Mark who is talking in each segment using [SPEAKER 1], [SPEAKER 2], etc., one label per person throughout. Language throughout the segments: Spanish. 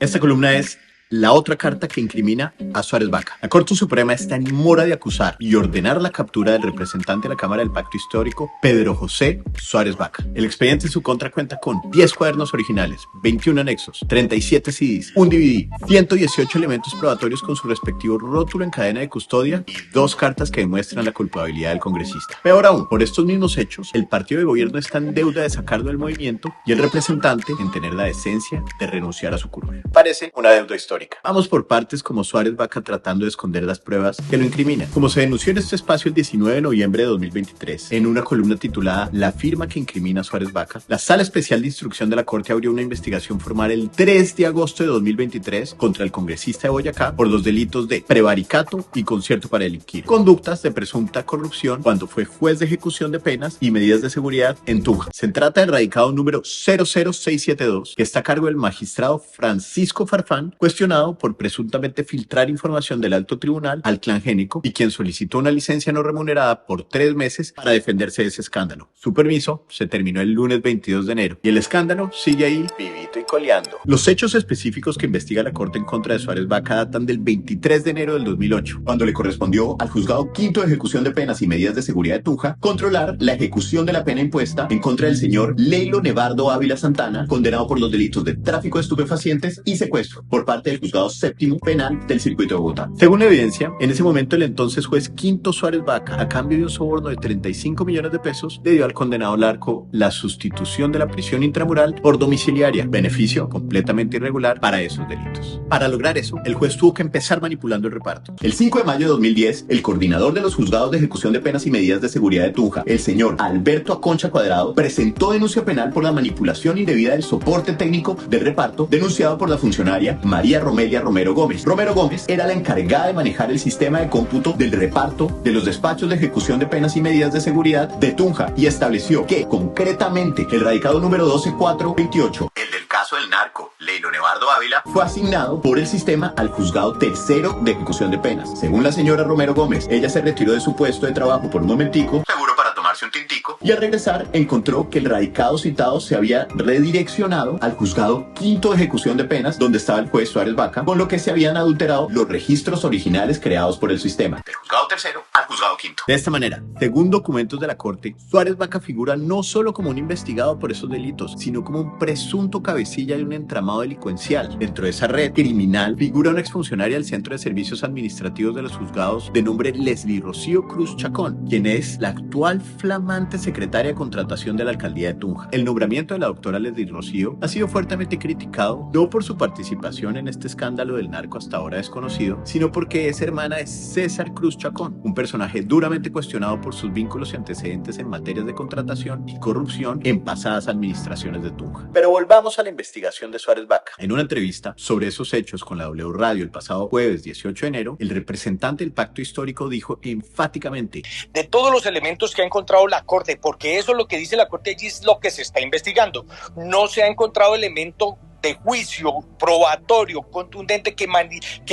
[SPEAKER 1] Esta columna es la otra carta que incrimina a Suárez Baca. La Corte Suprema está en mora de acusar y ordenar la captura del representante de la Cámara del Pacto Histórico, Pedro José Suárez Baca. El expediente en su contra cuenta con 10 cuadernos originales, 21 anexos, 37 CDs, un DVD, 118 elementos probatorios con su respectivo rótulo en cadena de custodia y 2 cartas que demuestran la culpabilidad del congresista. Peor aún, por estos mismos hechos, el partido de gobierno está en deuda de sacarlo del movimiento y el representante en tener la decencia de renunciar a su curul. Parece una deuda histórica. Vamos por partes, como Suárez Baca tratando de esconder las pruebas que lo incriminan. Como se denunció en este espacio el 19 de noviembre de 2023, en una columna titulada La firma que incrimina a Suárez Baca, la Sala Especial de Instrucción de la Corte abrió una investigación formal el 3 de agosto de 2023 contra el congresista de Boyacá por los delitos de prevaricato y concierto para delinquir, conductas de presunta corrupción cuando fue juez de ejecución de penas y medidas de seguridad en Tunja. Se trata del radicado número 00672, que está a cargo del magistrado Francisco Farfán, cuestionado por presuntamente filtrar información del alto tribunal al clan Génico y quien solicitó una licencia no remunerada por 3 meses para defenderse de ese escándalo. Su permiso se terminó el lunes 22 de enero y el escándalo sigue ahí vivito y coleando. Los hechos específicos que investiga la Corte en contra de Suárez Baca datan del 23 de enero del 2008, cuando le correspondió al Juzgado Quinto de Ejecución de Penas y Medidas de Seguridad de Tunja controlar la ejecución de la pena impuesta en contra del señor Leilo Nevardo Ávila Santana, condenado por los delitos de tráfico de estupefacientes y secuestro por parte del Juzgado Séptimo Penal del Circuito de Bogotá. Según la evidencia, en ese momento el entonces juez Quinto Suárez Baca, a cambio de un soborno de 35 millones de pesos, le dio al condenado Larco la sustitución de la prisión intramural por domiciliaria, beneficio completamente irregular para esos delitos. Para lograr eso, el juez tuvo que empezar manipulando el reparto. El 5 de mayo de 2010, el coordinador de los juzgados de ejecución de penas y medidas de seguridad de Tunja, el señor Alberto Aconcha Cuadrado, presentó denuncia penal por la manipulación indebida del soporte técnico del reparto denunciado por la funcionaria María Romelia Romero Gómez. Romero Gómez era la encargada de manejar el sistema de cómputo del reparto de los despachos de ejecución de penas y medidas de seguridad de Tunja y estableció que, concretamente, el radicado número 12428, el del caso del narco Leilo Nevardo Ávila, fue asignado por el sistema al Juzgado Tercero de Ejecución de Penas. Según la señora Romero Gómez, ella se retiró de su puesto de trabajo por un momentico, seguro para tomarse un tintico, y al regresar encontró que el radicado citado se había redireccionado al Juzgado Quinto de Ejecución de Penas, donde estaba el juez Suárez Baca, con lo que se habían adulterado los registros originales creados por el sistema, del Juzgado Tercero al Juzgado Quinto. De esta manera, según documentos de la Corte, Suárez Baca figura no solo como un investigado por esos delitos, sino como un presunto cabecilla de un entramado delincuencial. Dentro de esa red criminal figura una exfuncionaria del Centro de Servicios Administrativos de los Juzgados de nombre Leslie Rocío Cruz Chacón, quien es la actual flamante secretaria de contratación de la alcaldía de Tunja. El nombramiento de la doctora Leslie Rocío ha sido fuertemente criticado, no por su participación en este escándalo del narco hasta ahora desconocido, sino porque es hermana de César Cruz Chacón, un personaje duramente cuestionado por sus vínculos y antecedentes en materias de contratación y corrupción en pasadas administraciones de Tunja. Pero volvamos a la investigación de Suárez Baca. En una entrevista sobre esos hechos con la W Radio el pasado jueves 18 de enero, el representante del Pacto Histórico dijo enfáticamente:
[SPEAKER 2] de todos los elementos que ha encontrado la Corte, porque eso es lo que dice la Corte allí, es lo que se está investigando. No se ha encontrado elemento de juicio probatorio contundente que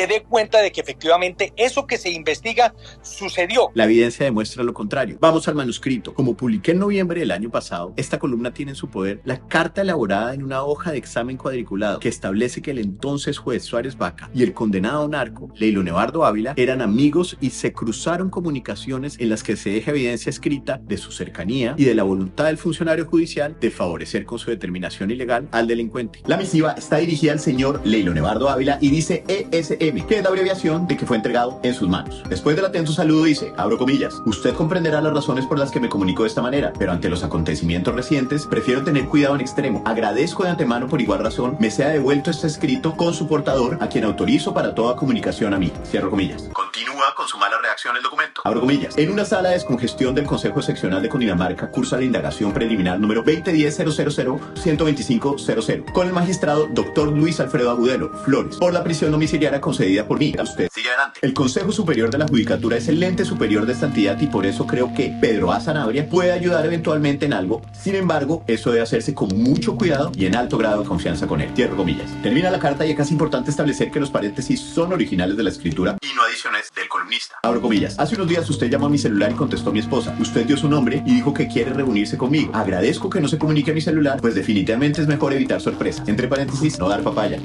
[SPEAKER 2] dé cuenta de que efectivamente eso que se investiga sucedió.
[SPEAKER 1] La evidencia demuestra lo contrario. Vamos al manuscrito. Como publiqué en noviembre del año pasado, esta columna tiene en su poder la carta elaborada en una hoja de examen cuadriculado que establece que el entonces juez Suárez Baca y el condenado narco Leilo Nevardo Ávila eran amigos y se cruzaron comunicaciones en las que se deja evidencia escrita de su cercanía y de la voluntad del funcionario judicial de favorecer con su determinación ilegal al delincuente. La misiva está dirigida al señor Leilo Nevardo Ávila y dice ESM, que es la abreviación de que fue entregado en sus manos. Después del atento saludo dice, abro comillas, usted comprenderá las razones por las que me comunico de esta manera, pero ante los acontecimientos recientes prefiero tener cuidado en extremo. Agradezco de antemano por igual razón me sea devuelto este escrito con su portador, a quien autorizo para toda comunicación a mí. Cierro comillas. Continúa con su mala redacción el documento. Abro comillas. En una sala de descongestión del Consejo Seccional de Cundinamarca cursa la indagación preliminar número 2010-000-125-00 con el magistrado Dr. Luis Alfredo Agudelo Flores por la prisión domiciliaria concedida por mí. Usted sigue adelante. El Consejo Superior de la Judicatura es el ente superior de esta entidad y por eso creo que Pedro A. Sanabria puede ayudar eventualmente en algo. Sin embargo, eso debe hacerse con mucho cuidado y en alto grado de confianza con él. Cierro comillas. Termina la carta y acá es importante establecer que los paréntesis son originales de la escritura y no adiciones del columnista. Abro comillas. Hace unos días usted llamó a mi celular y contestó mi esposa. Usted dio su nombre y dijo que quiere reunirse conmigo. Agradezco que no se comunique a mi celular, pues definitivamente es mejor evitar sorpresas. Entre paréntesis, no dar papaya.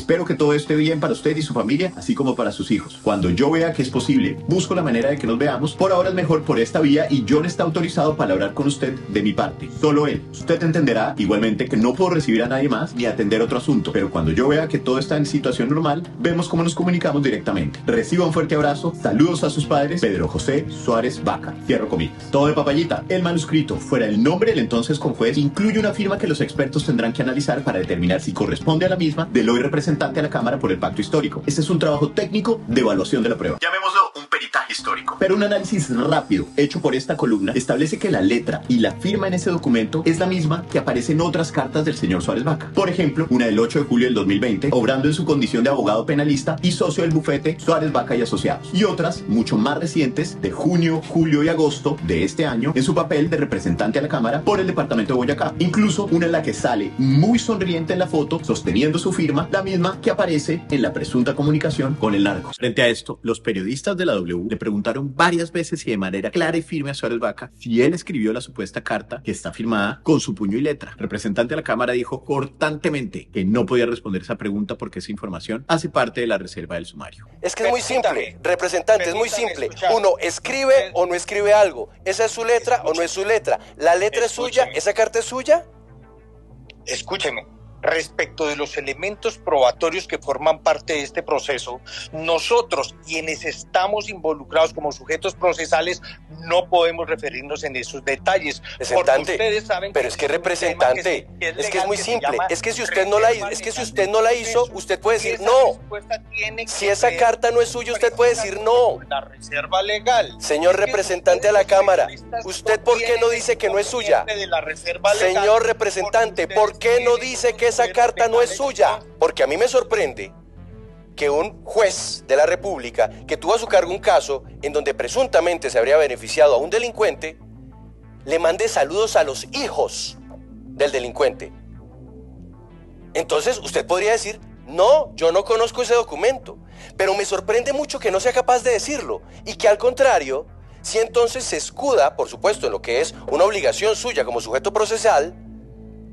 [SPEAKER 1] Espero que todo esté bien para usted y su familia, así como para sus hijos. Cuando yo vea que es posible, busco la manera de que nos veamos. Por ahora es mejor por esta vía y John está autorizado para hablar con usted de mi parte. Solo él. Usted entenderá igualmente que no puedo recibir a nadie más ni atender otro asunto, pero cuando yo vea que todo está en situación normal, vemos cómo nos comunicamos directamente. Reciba un fuerte abrazo. Saludos a sus padres, Pedro José Suárez Vaca. Cierro comillas. Todo de papayita. El manuscrito, fuera el nombre del entonces conjuez, incluye una firma que los expertos tendrán que analizar para determinar si corresponde a la misma del hoy representante a la Cámara por el Pacto Histórico. Este es un trabajo técnico de evaluación de la prueba. Llamémoslo un peritaje histórico. Pero un análisis rápido hecho por esta columna establece que la letra y la firma en ese documento es la misma que aparece en otras cartas del señor Suárez Vaca. Por ejemplo, una del 8 de julio del 2020, obrando en su condición de abogado penalista y socio del bufete Suárez Vaca y Asociados. Y otras, mucho más recientes, de junio, julio y agosto de este año, en su papel de representante a la Cámara por el departamento de Boyacá. Incluso una en la que sale muy sonriente en la foto, sosteniendo su firma, la misma que aparece en la presunta comunicación con el narco. Frente a esto, los periodistas de la W le preguntaron varias veces y de manera clara y firme a Suárez Vaca si él escribió la supuesta carta que está firmada con su puño y letra. El representante de la Cámara dijo cortantemente que no podía responder esa pregunta porque esa información hace parte de la reserva del sumario.
[SPEAKER 3] Es que es muy simple, representante, es muy simple. Uno escribe o no escribe algo. ¿Esa es su letra o no es su letra? ¿La letra es suya? ¿Esa carta es suya?
[SPEAKER 2] Escúcheme. Respecto de los elementos probatorios que forman parte de este proceso, nosotros, quienes estamos involucrados como sujetos procesales, no podemos referirnos en esos detalles.
[SPEAKER 3] Representante,
[SPEAKER 2] ustedes saben
[SPEAKER 3] pero es que representante, es que es muy simple. Es que si usted no la hizo, usted puede decir no. Si esa carta no es suya, usted puede decir no.
[SPEAKER 2] La reserva legal.
[SPEAKER 3] Señor representante a la Cámara, ¿usted por qué no dice que no es suya? Señor representante, ¿por qué no dice que esa carta no es suya? Porque a mí me sorprende que un juez de la República que tuvo a su cargo un caso en donde presuntamente se habría beneficiado a un delincuente, le mande saludos a los hijos del delincuente. Entonces usted podría decir, no, yo no conozco ese documento, pero me sorprende mucho que no sea capaz de decirlo y que al contrario, si entonces se escuda, por supuesto, en lo que es una obligación suya como sujeto procesal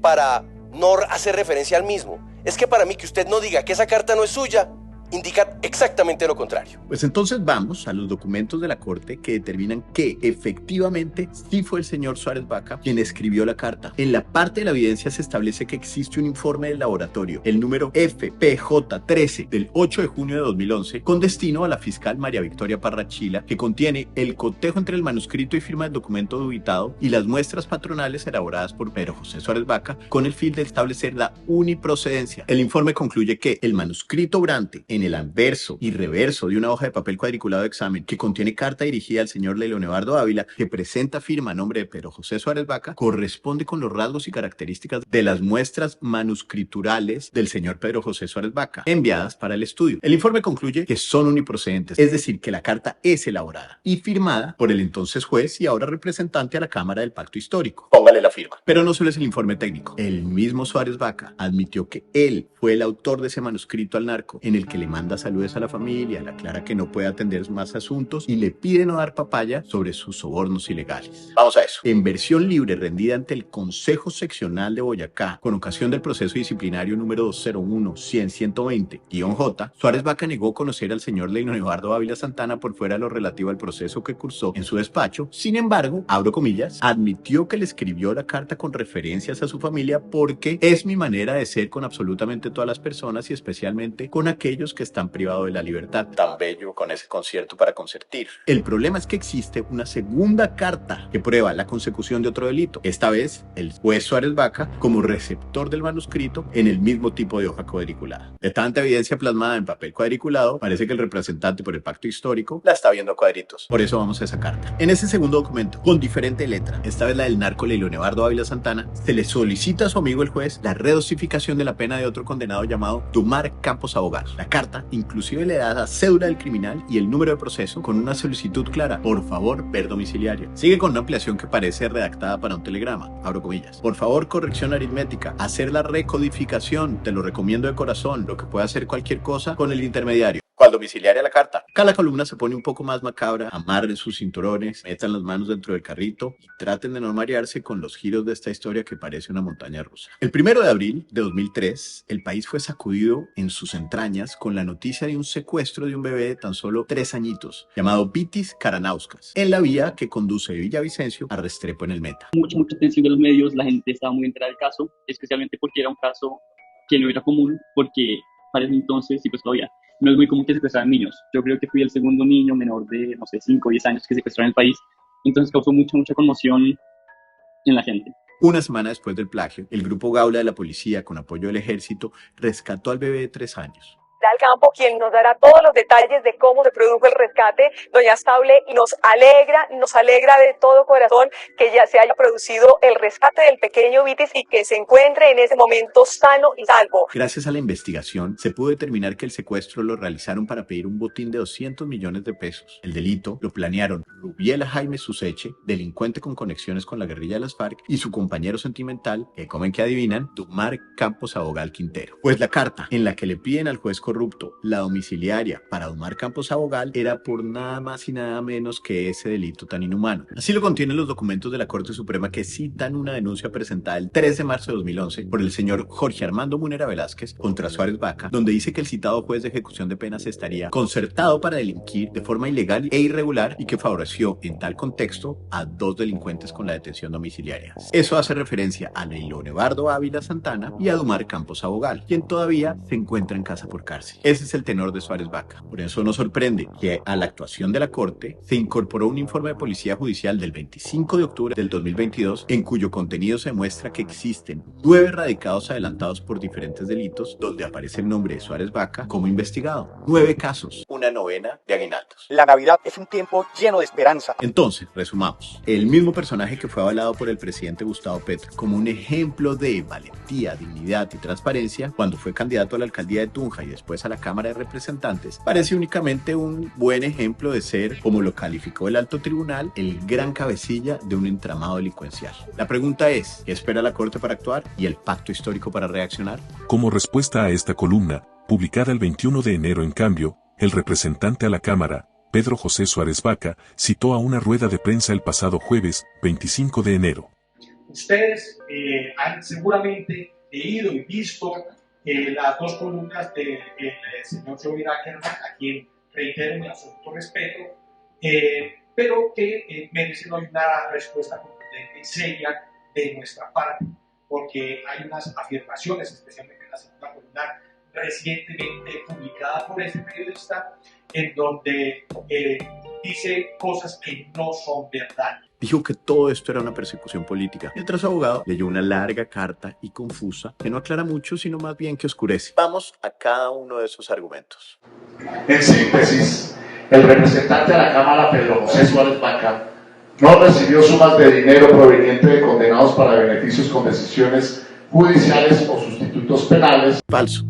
[SPEAKER 3] para no hacer referencia al mismo. Es que para mí que usted no diga que esa carta no es suya, indica exactamente lo contrario.
[SPEAKER 1] Pues entonces vamos a los documentos de la Corte que determinan que efectivamente sí fue el señor Suárez Vaca quien escribió la carta. En la parte de la evidencia se establece que existe un informe del laboratorio, el número FPJ-13 del 8 de junio de 2011, con destino a la fiscal María Victoria Parrachila, que contiene el cotejo entre el manuscrito y firma del documento dubitado y las muestras patronales elaboradas por Pedro José Suárez Vaca con el fin de establecer la uniprocedencia. El informe concluye que el manuscrito obrante en el anverso y reverso de una hoja de papel cuadriculado de examen que contiene carta dirigida al señor Leonevardo Ávila que presenta firma a nombre de Pedro José Suárez Vaca corresponde con los rasgos y características de las muestras manuscriturales del señor Pedro José Suárez Vaca enviadas para el estudio. El informe concluye que son uniprocedentes, es decir, que la carta es elaborada y firmada por el entonces juez y ahora representante a la Cámara del Pacto Histórico. Póngale la firma. Pero no solo es el informe técnico. El mismo Suárez Vaca admitió que él fue el autor de ese manuscrito al narco en el que le manda saludos a la familia, le aclara que no puede atender más asuntos y le pide no dar papaya sobre sus sobornos ilegales. Vamos a eso. En versión libre rendida ante el Consejo Seccional de Boyacá con ocasión del proceso disciplinario número 201-100-120-J, Suárez Vaca negó conocer al señor Leonevardo Ávila Santana por fuera de lo relativo al proceso que cursó en su despacho. Sin embargo, abro comillas, admitió que le escribió la carta con referencias a su familia porque es mi manera de ser con absolutamente todas las personas y especialmente con aquellos que están privados de la libertad. Tan bello con ese concierto para concertir. El problema es que existe una segunda carta que prueba la consecución de otro delito. Esta vez, el juez Suárez Vaca como receptor del manuscrito en el mismo tipo de hoja cuadriculada. De tanta evidencia plasmada en papel cuadriculado, parece que el representante por el pacto histórico la está viendo a cuadritos. Por eso vamos a esa carta. En ese segundo documento, con diferente letra, esta vez la del narco Leonevardo Ávila Santana, se le solicita a su amigo el juez la redosificación de la pena de otro condenado llamado Dumar Campos Abogado. La carta inclusive le da la cédula del criminal y el número de proceso con una solicitud clara: por favor, ver domiciliario. Sigue con una ampliación que parece redactada para un telegrama, abro comillas: por favor, corrección aritmética, hacer la recodificación, te lo recomiendo de corazón, lo que puede hacer cualquier cosa con el intermediario. ¿Cuál domiciliaria la carta? Acá la columna se pone un poco más macabra. Amarren sus cinturones, metan las manos dentro del carrito y traten de no marearse con los giros de esta historia que parece una montaña rusa. El 1 de abril de 2003, el país fue sacudido en sus entrañas con la noticia de un secuestro de un bebé de tan solo 3 añitos, llamado Vitis Karanauskas, en la vía que conduce de Villavicencio a Restrepo en el Meta.
[SPEAKER 4] Mucha atención de los medios, la gente estaba muy enterada del caso, especialmente porque era un caso que no era común, porque para ese entonces, y pues todavía, no es muy común que secuestraran niños. Yo creo que fui el segundo niño menor de, 5 o 10 años que secuestraron en el país, entonces causó mucha conmoción en la gente.
[SPEAKER 1] Una semana después del plagio, el grupo Gaula de la policía, con apoyo del ejército, rescató al bebé de 3 años.
[SPEAKER 5] Al campo, quien nos dará todos los detalles de cómo se produjo el rescate, doña Stable, y nos alegra de todo corazón que ya se haya producido el rescate del pequeño Vitis y que se encuentre en ese momento sano y salvo.
[SPEAKER 1] Gracias a la investigación, se pudo determinar que el secuestro lo realizaron para pedir un botín de 200 millones de pesos. El delito lo planearon Rubiela Jaime Suseche, delincuente con conexiones con la guerrilla de las FARC, y su compañero sentimental, que comen que adivinan, Dumar Campos Abogal Quintero. Pues la carta en la que le piden al juez corrupto la domiciliaria para Dumar Campos Abogal era por nada más y nada menos que ese delito tan inhumano. Así lo contienen los documentos de la Corte Suprema que citan una denuncia presentada el 3 de marzo de 2011 por el señor Jorge Armando Munera Velázquez contra Suárez Baca, donde dice que el citado juez de ejecución de penas estaría concertado para delinquir de forma ilegal e irregular y que favoreció en tal contexto a 2 delincuentes con la detención domiciliaria. Eso hace referencia a Leonevardo Ávila Santana y a Dumar Campos Abogal, quien todavía se encuentra en casa por cárcel. Ese es el tenor de Suárez Baca. Por eso nos sorprende que a la actuación de la Corte se incorporó un informe de Policía Judicial del 25 de octubre del 2022 en cuyo contenido se muestra que existen 9 radicados adelantados por diferentes delitos donde aparece el nombre de Suárez Baca como investigado. 9 casos, una novena de aguinaldos.
[SPEAKER 2] La Navidad es un tiempo lleno de esperanza.
[SPEAKER 1] Entonces, resumamos. El mismo personaje que fue avalado por el presidente Gustavo Petro como un ejemplo de valentía, dignidad y transparencia cuando fue candidato a la alcaldía de Tunja y después a la Cámara de Representantes, parece únicamente un buen ejemplo de ser, como lo calificó el alto tribunal, el gran cabecilla de un entramado delincuencial. La pregunta es, ¿qué espera la Corte para actuar y el pacto histórico para reaccionar?
[SPEAKER 6] Como respuesta a esta columna, publicada el 21 de enero en cambio, el representante a la Cámara, Pedro José Suárez Baca, citó a una rueda de prensa el pasado jueves, 25 de enero.
[SPEAKER 7] Ustedes han seguramente leído y visto las 2 columnas del señor Joey Ackerman, a quien reitero mi absoluto respeto, pero que merecen hoy una respuesta contundente y seria de nuestra parte, porque hay unas afirmaciones, especialmente en la segunda columna recientemente publicada por este periodista, en donde dice cosas que no son verdad.
[SPEAKER 1] Dijo que todo esto era una persecución política, mientras su abogado leyó una larga carta y confusa que no aclara mucho, sino más bien que oscurece. Vamos a cada uno de esos argumentos.
[SPEAKER 8] En síntesis, el representante de la Cámara, Pedro José Suárez Baca, no recibió sumas de dinero proveniente de condenados para beneficios con decisiones judiciales o sustitutos penales.
[SPEAKER 1] Falso.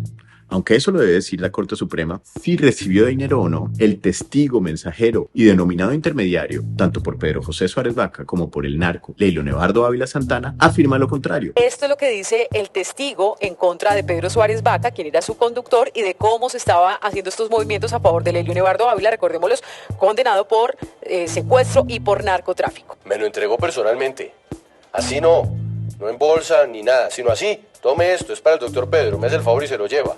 [SPEAKER 1] Aunque eso lo debe decir la Corte Suprema, si recibió dinero o no, el testigo, mensajero y denominado intermediario, tanto por Pedro José Suárez Baca como por el narco Leonevardo Ávila Santana, afirma lo contrario.
[SPEAKER 5] Esto es lo que dice el testigo en contra de Pedro Suárez Baca, quien era su conductor, y de cómo se estaba haciendo estos movimientos a favor de Leonevardo Ávila, recordémoslos, condenado por secuestro y por narcotráfico.
[SPEAKER 3] Me lo entregó personalmente. Así no en bolsa ni nada, sino así. Tome esto, es para el doctor Pedro, me hace el favor y se lo lleva.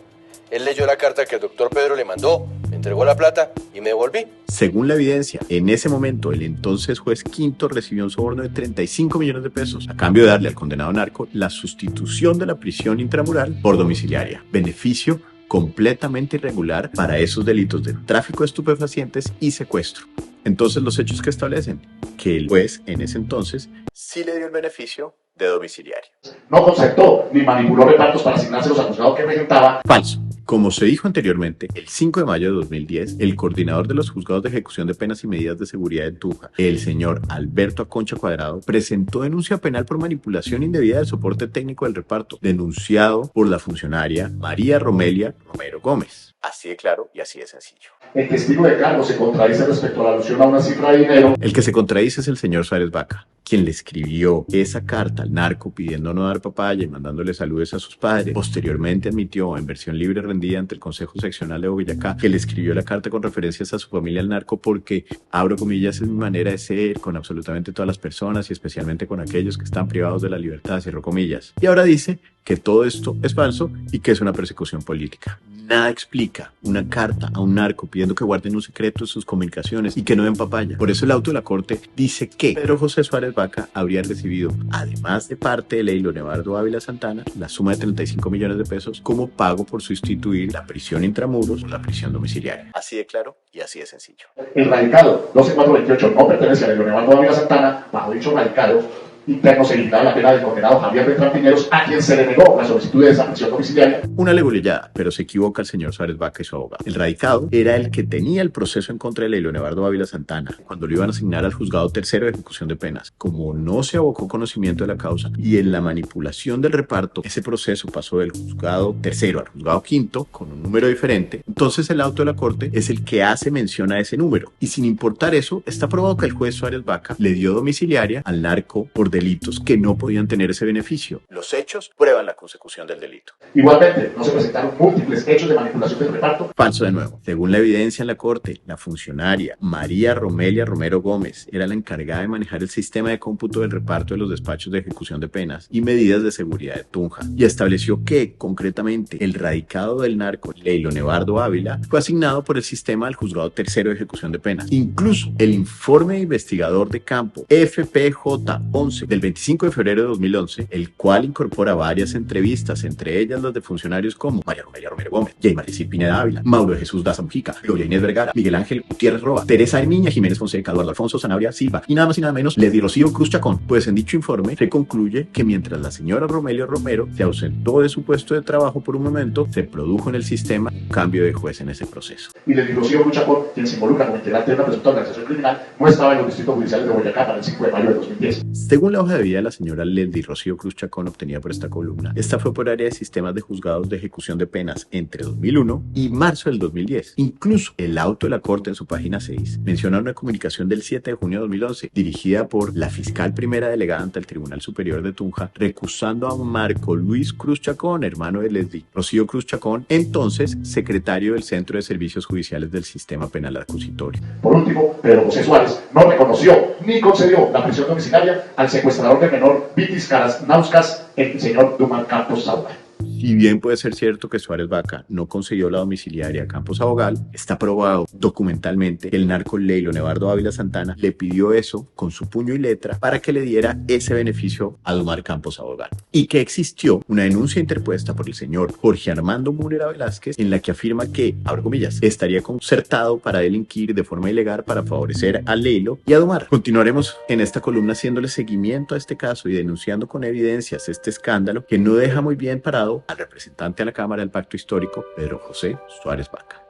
[SPEAKER 3] Él leyó la carta que el doctor Pedro le mandó, me entregó la plata y me devolví.
[SPEAKER 1] Según la evidencia, en ese momento el entonces juez Quinto recibió un soborno de 35 millones de pesos a cambio de darle al condenado narco la sustitución de la prisión intramural por domiciliaria. Beneficio completamente irregular para esos delitos de tráfico de estupefacientes y secuestro. Entonces, los hechos que establecen que el juez en ese entonces sí le dio el beneficio de domiciliario.
[SPEAKER 8] No concertó ni manipuló repartos para asignarse los acusados que presentaba.
[SPEAKER 1] Falso. Como se dijo anteriormente, el 5 de mayo de 2010, el coordinador de los juzgados de ejecución de penas y medidas de seguridad de Tunja, el señor Alberto Aconcha Cuadrado, presentó denuncia penal por manipulación indebida del soporte técnico del reparto, denunciado por la funcionaria María Romelia Romero Gómez. Así de claro y así de sencillo.
[SPEAKER 8] El testigo de cargo se contradice respecto a la alusión a una cifra de dinero.
[SPEAKER 1] El que se contradice es el señor Suárez Baca, quien le escribió esa carta al narco pidiendo no dar papaya y mandándole saludos a sus padres. Posteriormente admitió en versión libre rendida ante el Consejo Seccional de Boyacá, que le escribió la carta con referencias a su familia al narco porque, abro comillas, es mi manera de ser con absolutamente todas las personas y especialmente con aquellos que están privados de la libertad, cierro comillas. Y ahora dice que todo esto es falso y que es una persecución política. Nada explica una carta a un narco pidiendo que guarden un secreto en sus comunicaciones y que no den papaya. Por eso el auto de la corte dice que Pedro José Suárez Vaca habría recibido, además de parte de Ley Leonardo Ávila Santana, la suma de 35 millones de pesos como pago por sustituir la prisión intramuros por la prisión domiciliaria. Así de claro y así de sencillo.
[SPEAKER 8] El radicado 12428 no pertenece a Ley Leonardo Ávila Santana. Bajo dicho radicado interno se limita la pena del condenado Javier Beltrán Piñeros, a quien se le negó la solicitud de desaparición domiciliaria.
[SPEAKER 1] Una leguleyada, pero se equivoca el señor Suárez Vaca y su abogado. El radicado era el que tenía el proceso en contra de Ley Leonardo Ávila Santana cuando lo iban a asignar al juzgado tercero de ejecución de penas. Como no se abocó conocimiento de la causa y en la manipulación del reparto, ese proceso pasó del juzgado tercero al juzgado quinto con un número diferente. Entonces el auto de la corte es el que hace mención a ese número. Y sin importar eso, está probado que el juez Suárez Vaca le dio domiciliaria al narco por delitos que no podían tener ese beneficio. Los hechos prueban la consecución del delito.
[SPEAKER 8] Igualmente, no se presentaron múltiples hechos de manipulación del reparto.
[SPEAKER 1] Falso de nuevo. Según la evidencia en la corte, la funcionaria María Romelia Romero Gómez era la encargada de manejar el sistema de cómputo del reparto de los despachos de ejecución de penas y medidas de seguridad de Tunja, y estableció que, concretamente, el radicado del narco, Ley Leonardo Ávila, fue asignado por el sistema al juzgado tercero de ejecución de penas. Incluso el informe investigador de campo FPJ-11 del 25 de febrero de 2011, el cual incorpora varias entrevistas, entre ellas las de funcionarios como María Romelia Romero Gómez, Jay Maricil Pineda Ávila, Mauro de Jesús Daza Mujica, Gloria Inés Vergara, Miguel Ángel Gutiérrez Roa, Teresa Herminia Jiménez Fonseca, Eduardo Alfonso Zanabria Silva y nada más y nada menos Leslie Rocío Cruz Chacón. Pues en dicho informe se concluye que mientras la señora Romelio Romero se ausentó de su puesto de trabajo por un momento, se produjo en el sistema un cambio de juez en ese proceso.
[SPEAKER 8] Y Leslie Rocío Cruz Chacón, quien se involucra como integrante de una presunta organización criminal, no estaba en los distritos judiciales de Boyacá para el 5 de mayo de 2010.
[SPEAKER 1] Según la hoja de vida de la señora Leslie Rocío Cruz Chacón obtenida por esta columna, esta fue por área de sistemas de juzgados de ejecución de penas entre 2001 y marzo del 2010. Incluso el auto de la corte en su página 6 menciona una comunicación del 7 de junio de 2011 dirigida por la fiscal primera delegada ante el Tribunal Superior de Tunja, recusando a Marco Luis Cruz Chacón, hermano de Leslie Rocío Cruz Chacón, entonces secretario del Centro de Servicios Judiciales del Sistema Penal Acusatorio.
[SPEAKER 8] Por último, Pedro José Suárez no reconoció ni concedió la prisión domiciliaria al secuestrador de menor Vitis Caras Nauscas, el señor Duman Campos Sauda.
[SPEAKER 1] Si bien puede ser cierto que Suárez Vaca no consiguió la domiciliaria a Campos Abogal, está probado documentalmente que el narco Ley Leonardo Ávila Santana le pidió eso con su puño y letra para que le diera ese beneficio a Domar Campos Abogal. Y que existió una denuncia interpuesta por el señor Jorge Armando Múnera Velázquez en la que afirma que, abro comillas, estaría concertado para delinquir de forma ilegal para favorecer a Leilo y a Domar. Continuaremos en esta columna haciéndole seguimiento a este caso y denunciando con evidencias este escándalo que no deja muy bien parado al representante a la Cámara del Pacto Histórico, Pedro José Suárez Vaca.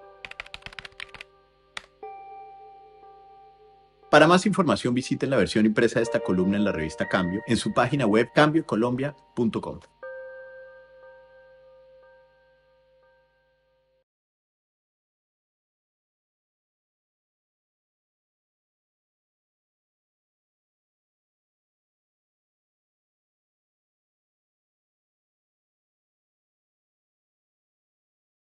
[SPEAKER 1] Para más información visiten la versión impresa de esta columna en la revista Cambio en su página web cambiocolombia.com.